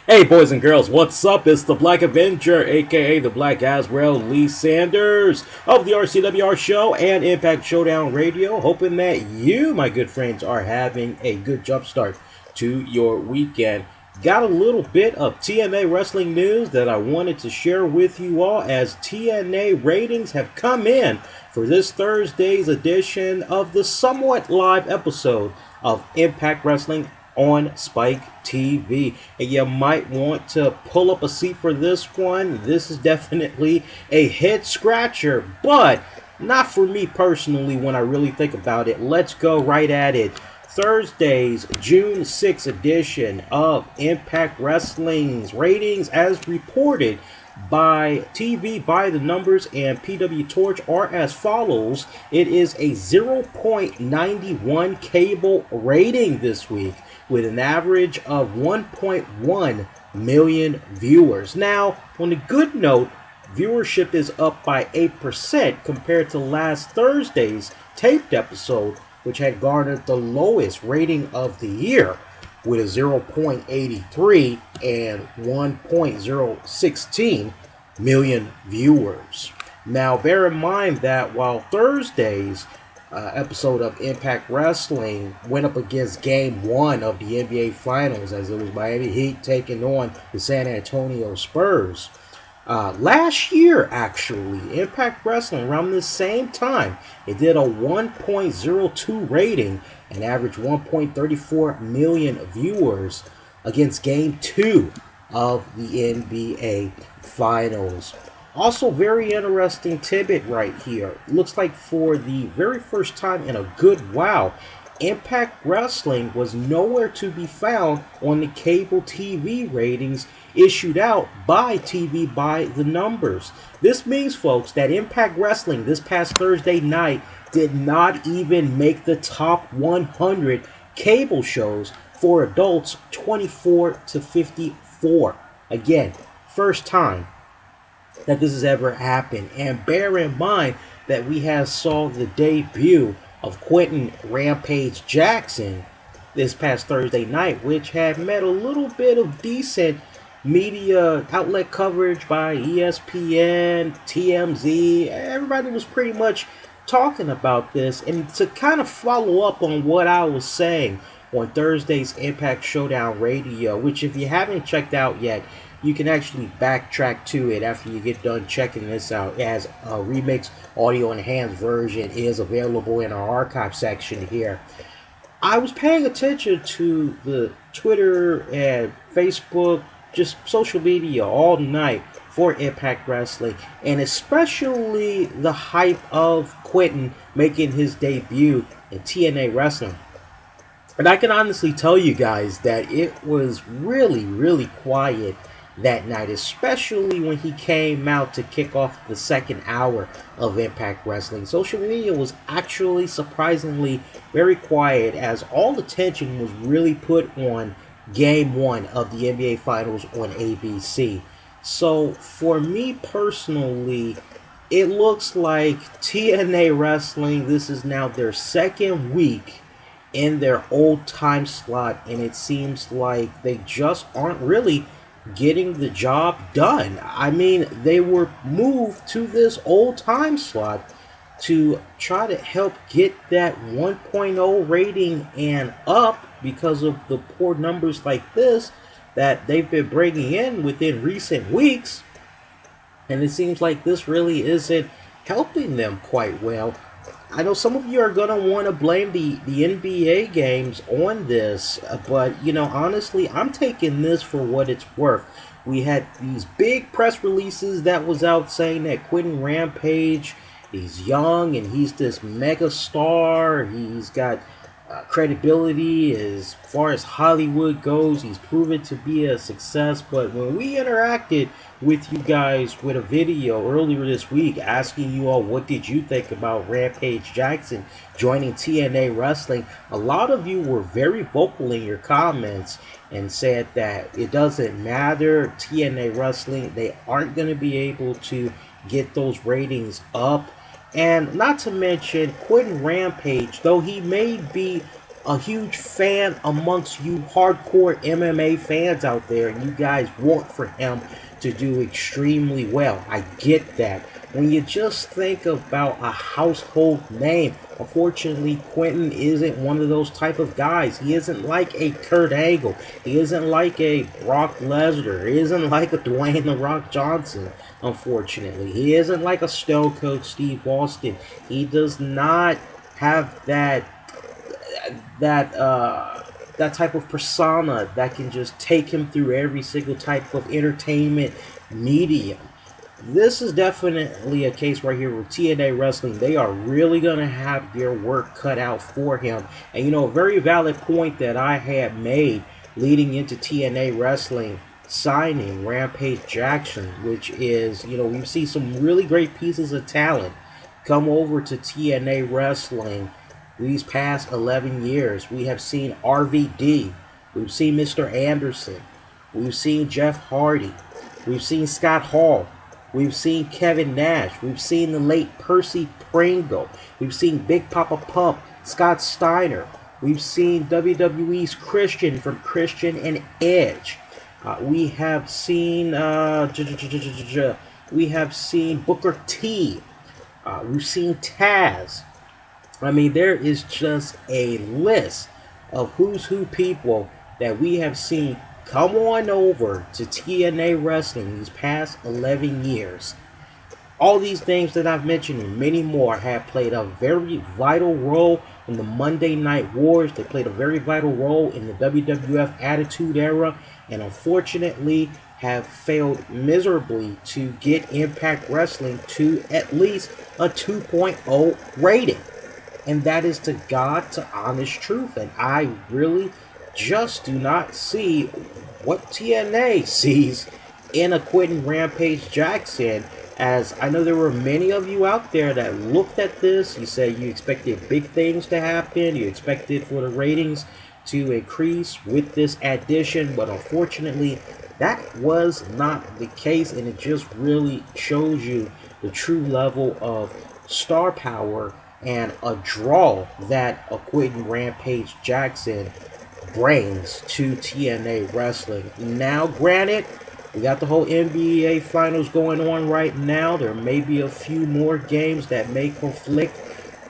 Hey boys and girls, what's up? It's the Black Avenger, aka the Black Azrael Lee Sanders of the RCWR Show and Impact Showdown Radio. Hoping that you, my good friends, are having a good jump start to your weekend. Got a little bit of TNA wrestling news that I wanted to share with you all as TNA ratings have come in for this Thursday's edition of the somewhat live episode of Impact Wrestling on Spike TV. And you might want to pull up a seat for this one. This is definitely a head scratcher, but not for me personally when I really think about it. Let's go right at it. Thursday's June 6th edition of Impact Wrestling's ratings as reported by TV by the Numbers and PW Torch are as follows. It is a 0.91 cable rating this week with an average of 1.1 million viewers. Now, on a good note, viewership is up by 8% compared to last Thursday's taped episode, which had garnered the lowest rating of the year with a 0.83 and 1.016 million viewers. Now, bear in mind that while Thursday's episode of Impact Wrestling went up against Game 1 of the NBA Finals, as it was Miami Heat taking on the San Antonio Spurs. Last year, actually, Impact Wrestling, around the same time, it did a 1.02 rating and averaged 1.34 million viewers against Game 2 of the NBA Finals. Also, very interesting tidbit right here. Looks like for the very first time in a good while, Impact Wrestling was nowhere to be found on the cable TV ratings issued out by TV by the Numbers. This means, folks, that Impact Wrestling this past Thursday night did not even make the top 100 cable shows for adults 24 to 54. Again, first time that this has ever happened. And bear in mind that we have saw the debut of Quentin Rampage Jackson this past Thursday night, which had met a little bit of decent media outlet coverage by ESPN, TMZ. Everybody was pretty much talking about this. And to kind of follow up on what I was saying on Thursday's Impact Showdown Radio, which if you haven't checked out yet, you can actually backtrack to it after you get done checking this out, as a remix audio enhanced version is available in our archive section here. I was paying attention to the Twitter and Facebook, just social media all night for Impact Wrestling, and especially the hype of Quentin making his debut in TNA Wrestling. And I can honestly tell you guys that it was really, really quiet that night, especially when he came out to kick off the second hour of Impact Wrestling. Social media was actually surprisingly very quiet, as all attention was really put on Game 1 of the NBA Finals on ABC. So for me personally, it looks like TNA Wrestling, this is now their second week in their old time slot, and it seems like they just aren't really getting the job done. I mean, they were moved to this old time slot to try to help get that 1.0 rating and up because of the poor numbers like this that they've been bringing in within recent weeks. And it seems like this really isn't helping them quite well. I know some of you are going to want to blame the NBA games on this, but, honestly, I'm taking this for what it's worth. We had these big press releases that was out saying that Quentin Rampage, he's young and he's this mega star. He's got credibility as far as Hollywood goes. He's proven to be a success. But when we interacted with you guys with a video earlier this week asking you all what did you think about Rampage Jackson joining TNA Wrestling, a lot of you were very vocal in your comments and said that it doesn't matter. TNA Wrestling, they aren't going to be able to get those ratings up. And not to mention, Quentin Rampage, though he may be a huge fan amongst you hardcore MMA fans out there, and you guys want for him to do extremely well. I get that. When you just think about a household name, unfortunately, Quentin isn't one of those type of guys. He isn't like a Kurt Angle. He isn't like a Brock Lesnar. He isn't like a Dwayne The Rock Johnson, unfortunately. He isn't like a Stone Cold Steve Austin. He does not have that type of persona that can just take him through every single type of entertainment medium. This is definitely a case right here with TNA Wrestling. They are really going to have their work cut out for him. And, a very valid point that I had made leading into TNA Wrestling signing Rampage Jackson, which is, we've seen some really great pieces of talent come over to TNA Wrestling these past 11 years. We have seen RVD. We've seen Mr. Anderson. We've seen Jeff Hardy. We've seen Scott Hall. We've seen Kevin Nash. We've seen the late Percy Pringle. We've seen Big Papa Pump, Scott Steiner. We've seen WWE's Christian from Christian and Edge. We have seen Booker T. We've seen Taz. I mean, there is just a list of who's who people that we have seen come on over to TNA Wrestling these past 11 years. All these names that I've mentioned and many more have played a very vital role in the Monday Night Wars. They played a very vital role in the WWF Attitude Era, and unfortunately have failed miserably to get Impact Wrestling to at least a 2.0 rating. And that is to God's honest truth. And I really just do not see what TNA sees in a Quentin Rampage Jackson. As I know there were many of you out there that looked at this. You said you expected big things to happen. You expected for the ratings to increase with this addition. But unfortunately, that was not the case. And it just really shows you the true level of star power and a draw that a Quentin Rampage Jackson brings to TNA Wrestling. Now, granted, we got the whole NBA Finals going on right now. There may be a few more games that may conflict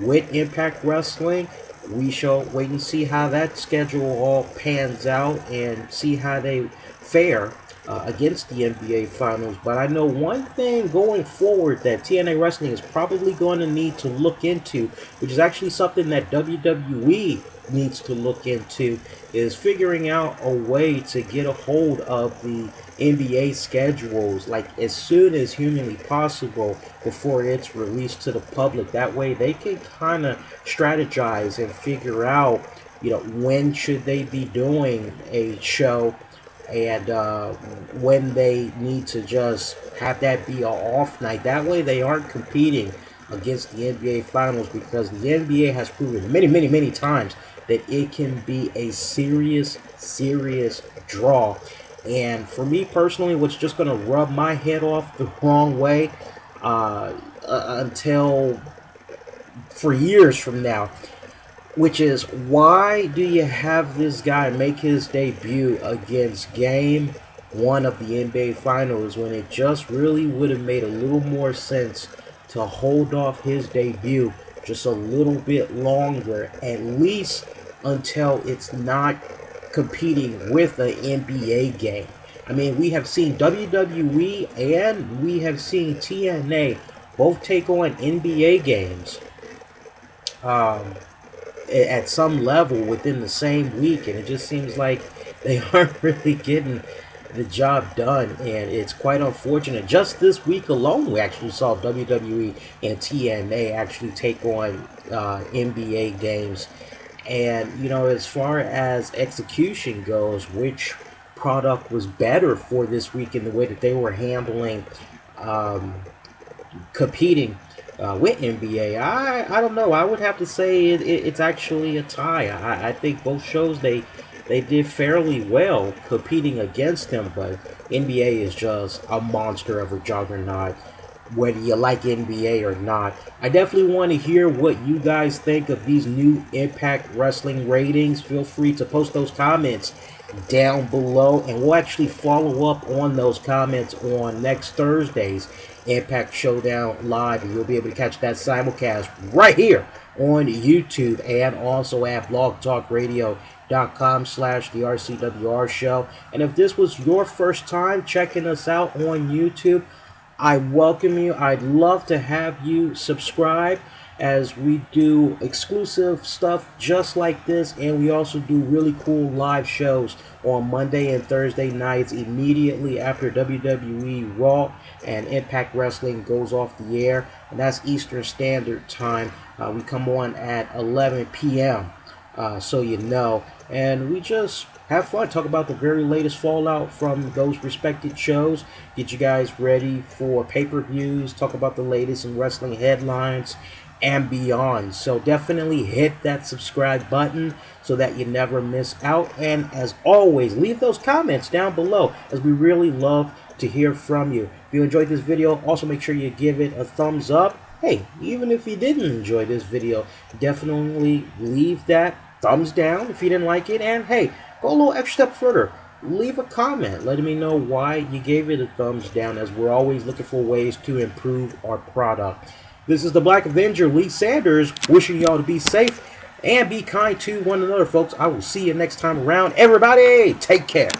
with Impact Wrestling. We shall wait and see how that schedule all pans out and see how they fare against the NBA Finals. But I know one thing going forward that TNA Wrestling is probably going to need to look into, which is actually something that WWE needs to look into, is figuring out a way to get a hold of the NBA schedules like as soon as humanly possible before it's released to the public. That way they can kind of strategize and figure out, when should they be doing a show and when they need to just have that be an off night. That way they aren't competing against the NBA Finals, because the NBA has proven many, many, many times that it can be a serious, serious draw. And for me personally, what's just going to rub my head off the wrong way until for years from now, which is, why do you have this guy make his debut against Game 1 of the NBA Finals when it just really would have made a little more sense to hold off his debut just a little bit longer, at least until it's not competing with an NBA game. I mean, we have seen WWE and we have seen TNA both take on NBA games at some level within the same week, and it just seems like they aren't really getting the job done, and it's quite unfortunate. Just this week alone, we actually saw WWE and TNA actually take on NBA games. And, as far as execution goes, which product was better for this week in the way that they were handling competing with NBA? I don't know. I would have to say it's actually a tie. I think both shows, they did fairly well competing against them, but NBA is just a monster of a juggernaut. whether you like NBA or not. I definitely want to hear what you guys think of these new Impact Wrestling ratings. Feel free to post those comments down below, and we'll actually follow up on those comments on next Thursday's Impact Showdown Live, and you'll be able to catch that simulcast right here on YouTube and also at blogtalkradio.com/the RCWR show. And if this was your first time checking us out on YouTube, I welcome you. I'd love to have you subscribe, as we do exclusive stuff just like this, and we also do really cool live shows on Monday and Thursday nights immediately after WWE Raw and Impact Wrestling goes off the air, and that's Eastern Standard Time. We come on at 11 p.m. So you know, and we just have fun, talk about the very latest fallout from those respected shows, get you guys ready for pay-per-views, talk about the latest in wrestling headlines and beyond. So definitely hit that subscribe button so that you never miss out, and as always, leave those comments down below, as we really love to hear from you. If you enjoyed this video, also make sure you give it a thumbs up. Hey, even if you didn't enjoy this video, definitely leave that thumbs down if you didn't like it, and hey, go a little extra step further. Leave a comment letting me know why you gave it a thumbs down, as we're always looking for ways to improve our product. This is the Black Avenger, Lee Sanders, wishing y'all to be safe and be kind to one another, folks. I will see you next time around. Everybody, take care.